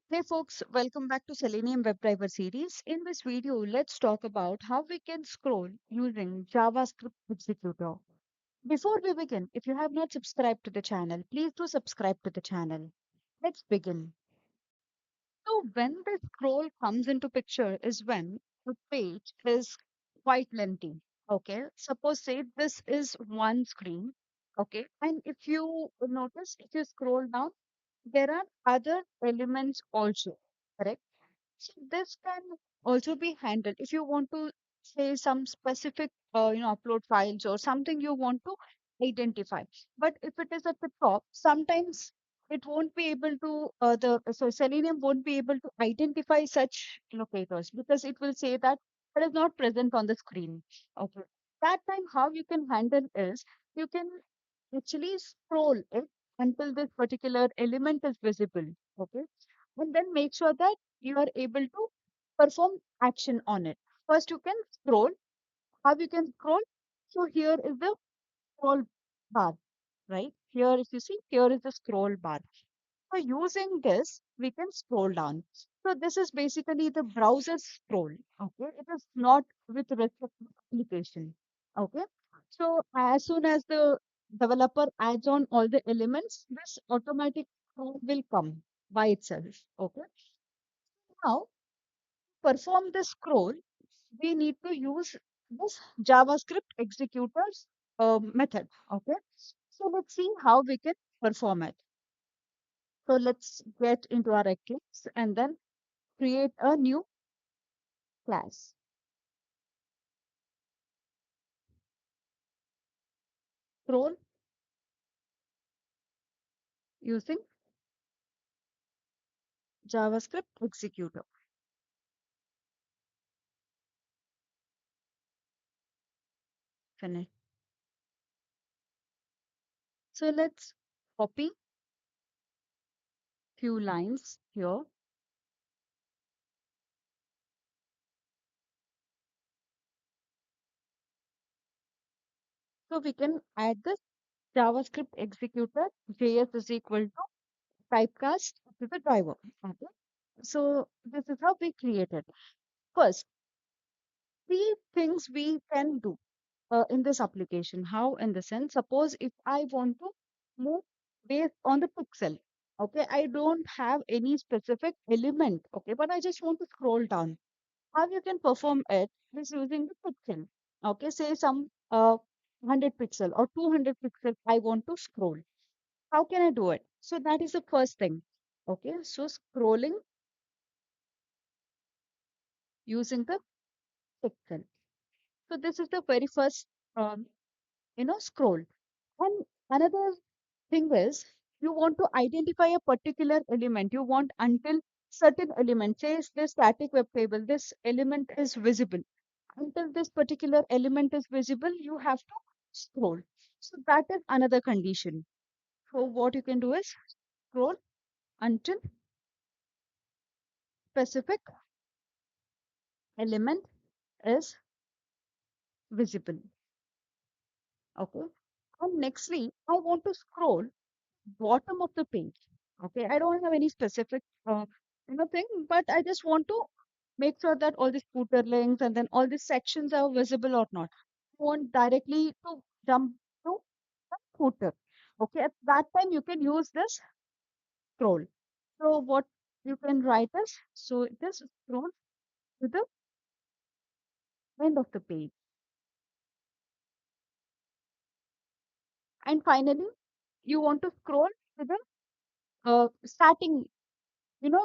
Hey folks, welcome back to Selenium WebDriver series. In this video, let's talk about how we can scroll using JavaScript Executor. Before we begin, if you have not subscribed to the channel, please do subscribe to the channel. Let's begin. So when the scroll comes into picture is when the page is quite lengthy. Okay, suppose say this is one screen. Okay, and if you notice, if you scroll down, there are other elements also, correct? So this can also be handled if you want to say some specific, upload files or something you want to identify. But if it is at the top, sometimes it won't be able to, Selenium won't be able to identify such locators because it will say that it is not present on the screen. Okay. That time, how you can handle is you can actually scroll it until this particular element is visible. Okay, and then make sure that you are able to perform action on it. First, you can scroll. How you can scroll? So here is the scroll bar, right? Here, if you see, here is the scroll bar. So using this, we can scroll down. So this is basically the browser scroll. Okay, it is not with respect to application. Okay, so as soon as the developer adds on all the elements, this automatic scroll will come by itself. Okay, now perform the scroll, we need to use this JavaScript executors method. Okay, so let's see how we can perform it. So let's get into our Eclipse and then create a new class. Scroll using JavaScript executor. Finish. So let's copy few lines here. So we can add this JavaScript executor JS is equal to typecast to the driver. Okay. So this is how we created. First, three things we can do in this application. How? In the sense, suppose if I want to move based on the pixel, okay, I don't have any specific element, okay, but I just want to scroll down. How you can perform it is using the pixel, okay, say some 100 pixel or 200 pixel I want to scroll. How can I do it? So that is the first thing. Okay, so scrolling using the pixel. So this is the very first, scroll. And another thing is you want to identify a particular element. You want until certain element, says this static web table, this element is visible. Until this particular element is visible, you have to scroll. So that is another condition. So what you can do is scroll until specific element is visible. Okay. And nextly, I want to scroll bottom of the page. Okay, I don't have any specific thing, but I just want to make sure that all these footer links and then all these sections are visible or not. I want directly to jump to the footer. Okay, at that time you can use this scroll. So what you can write is so this scroll to the end of the page. And finally, you want to scroll to the starting,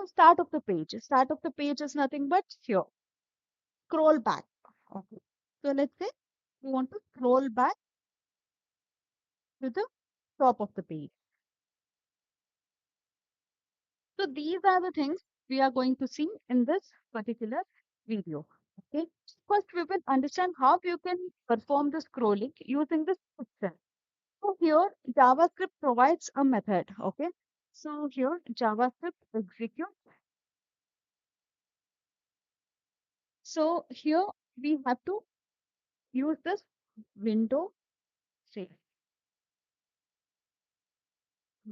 start of the page. Start of the page is nothing but here. Scroll back. Okay. So let's say we want to scroll back to the top of the page. So these are the things we are going to see in this particular video. Okay. First, we will understand how you can perform the scrolling using this picture. So here, JavaScript provides a method. Okay. So here, JavaScript execute. So here we have to use this window, say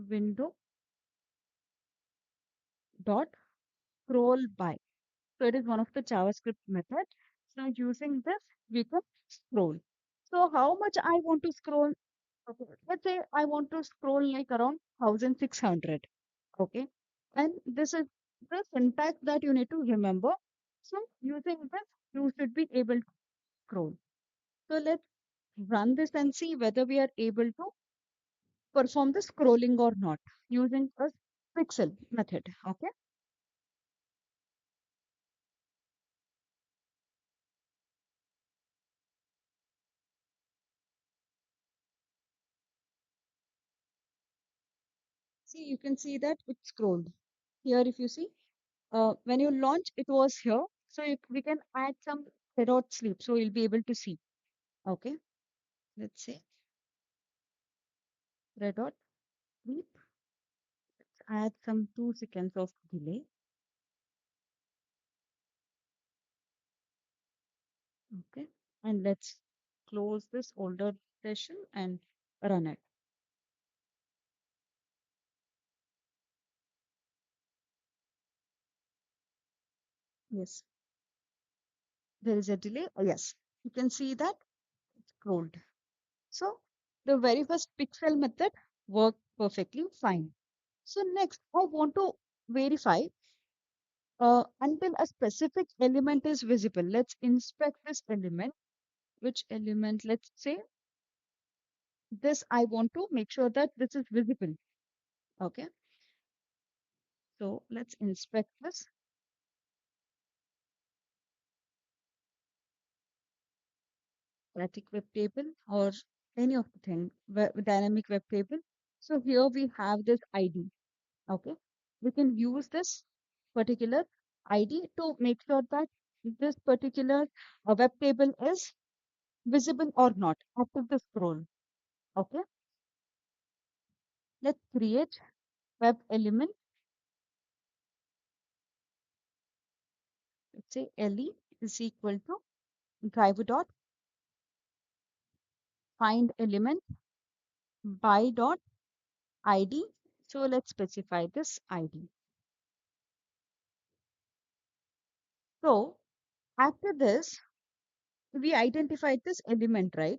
window dot scroll by. So it is one of the JavaScript method. So using this, we can scroll. So how much I want to scroll? Okay, let's say I want to scroll like around 1600. Okay. And this is the syntax that you need to remember. So using this, you should be able to scroll. So let's run this and see whether we are able to perform the scrolling or not using a pixel method. Okay. See, you can see that it scrolled. Here, if you see, when you launch, it was here. So we can add some dot sleep. So you'll be able to see. Okay. Let's say red dot sleep. Add some 2 seconds of delay. Okay. And let's close this older session and run it. Yes. There is a delay. Oh, yes. You can see that it's scrolled. So the very first pixel method worked perfectly fine. So next, I want to verify until a specific element is visible. Let's inspect this element. Which element? Let's say this. I want to make sure that this is visible. Okay. So let's inspect this static web table or any of the thing, dynamic web table. So here we have this ID. Okay. We can use this particular ID to make sure that this particular web table is visible or not after the scroll. Okay. Let's create web element. Let's say LE is equal to driver dot find element by dot ID. So let's specify this ID. So after this, we identified this element, right?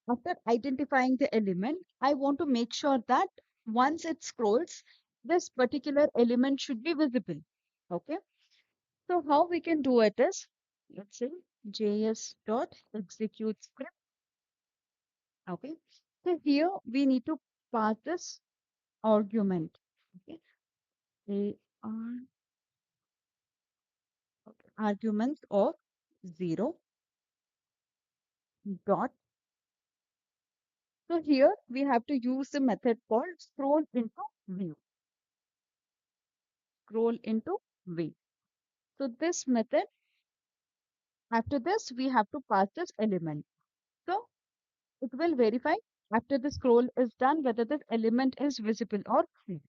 After identifying the element, I want to make sure that once it scrolls, this particular element should be visible. Okay. So how we can do it is, let's say JS dot execute script. Okay. So here we need to pass this argument. Okay. They are okay, arguments of 0 dot. So here we have to use the method called scroll into view. Scroll into view. So this method, after this, we have to pass this element. So it will verify after the scroll is done whether this element is visible or not.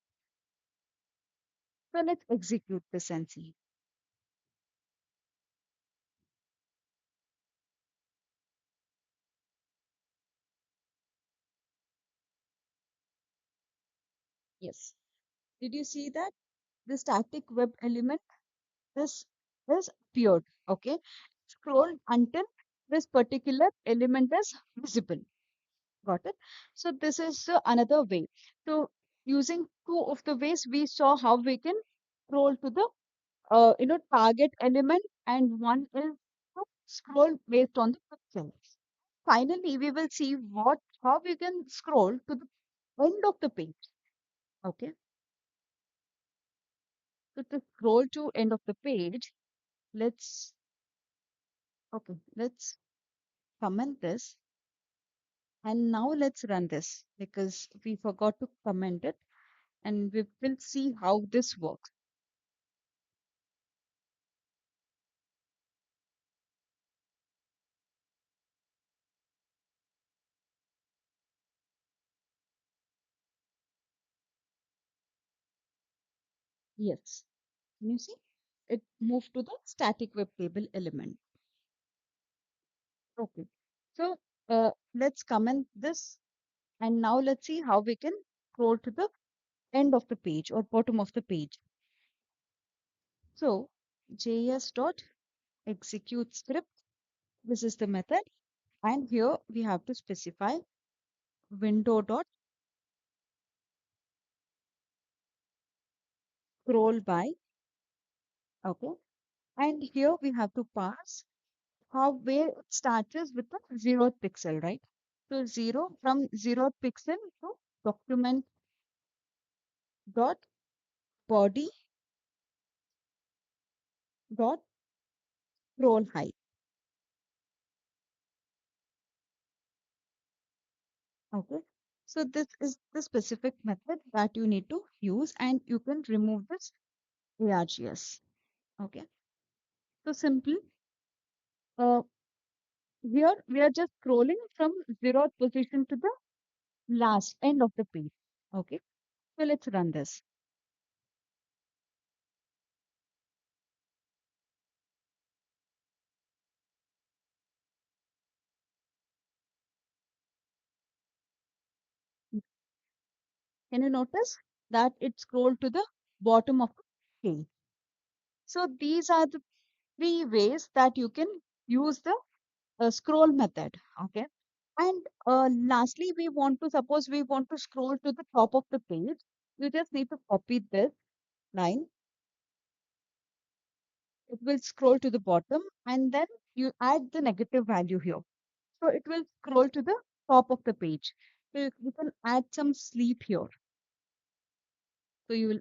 So let's execute this and see. Yes. Did you see that? The static web element, this is appeared. Okay. Scroll until this particular element is visible. Got it? So this is another way. So using two of the ways, we saw how we can scroll to the target element, and one is to scroll based on the pixel. Finally, we will see what how we can scroll to the end of the page. Okay, so to scroll to end of the page, let's let's comment this, and now let's run this because we forgot to comment it, and we will see how this works. Yes, can you see? It moved to the static web table element. Okay, so let's comment this, and now let's see how we can scroll to the end of the page or bottom of the page. So JS dot execute script, this is the method. And here we have to specify window dot scroll by. Okay. And here we have to pass how where it starts is with the zeroth pixel, right? So zero from zeroth pixel to document dot body dot scroll height. Okay. So this is the specific method that you need to use, and you can remove this ARGS. Okay. So simply, uh, here we are just scrolling from zeroth position to the last end of the page. Okay. So let's run this. Can you notice that it scrolled to the bottom of the page? So these are the three ways that you can use the scroll method. Okay. And lastly, we want to suppose we want to scroll to the top of the page. You just need to copy this line. It will scroll to the bottom, and then you add the negative value here. So it will scroll to the top of the page. So you can add some sleep here. So you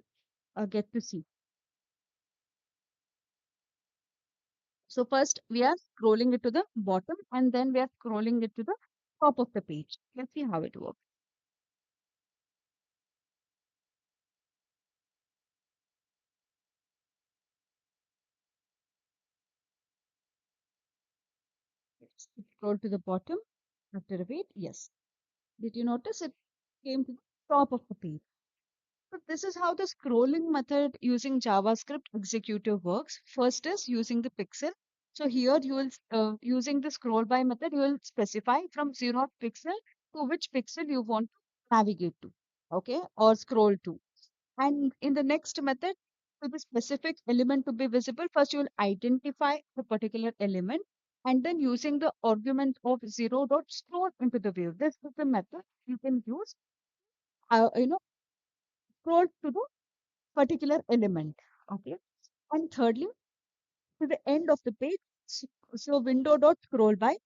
will get to see. So first we are scrolling it to the bottom, and then we are scrolling it to the top of the page. Let's see how it works. Let's scroll to the bottom after a wait. Yes. Did you notice it came to the top of the page? So this is how the scrolling method using JavaScript executor works. First is using the pixel. So here you will using the scroll by method, you will specify from 0th pixel to which pixel you want to navigate to, okay, or scroll to. And in the next method, for the specific element to be visible, first you will identify the particular element, and then using the argument of 0 dot scroll into the view. This is the method you can use, you know, scroll to the particular element. Okay. And thirdly, to the end of the page, s- so window dot scroll by,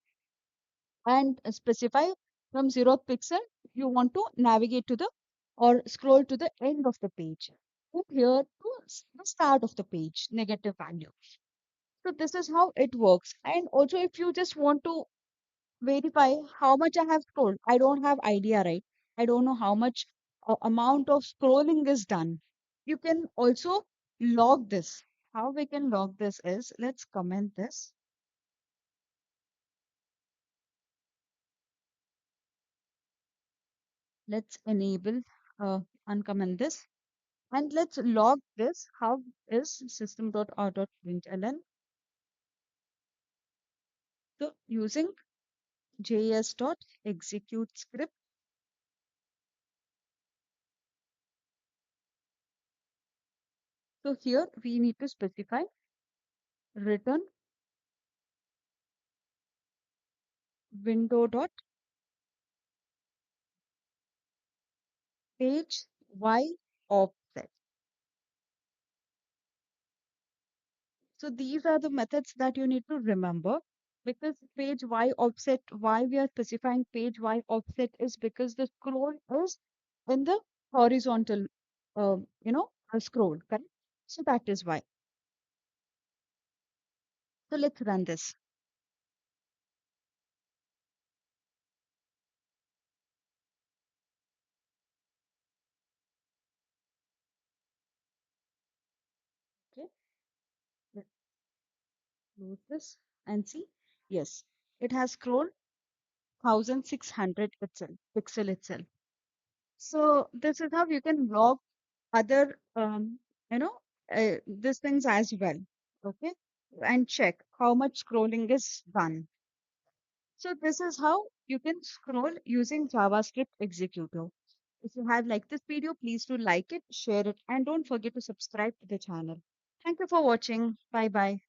and specify from 0th pixel you want to navigate to the or scroll to the end of the page. And here to the start of the page, negative value. So this is how it works. And also if you just want to verify how much I have scrolled, I don't have idea, right? I don't know how much amount of scrolling is done. You can also log this. How we can log this is, let's comment this. Let's enable uncomment this, and let's log this. How is system.out.println? So using js.execute script. So here we need to specify return window dot page y offset. So these are the methods that you need to remember, because page y offset, why we are specifying page y offset is because the scroll is in the horizontal, scroll, correct? So that is why. So let's run this. Okay, let's close this and see. Yes, it has scrolled 1600 itself, pixel itself. So this is how you can log other, you know, these things as well. Okay, and check how much scrolling is done. So this is how you can scroll using JavaScript Executor. If you have liked this video, please do like it, share it, and don't forget to subscribe to the channel. Thank you for watching. Bye bye.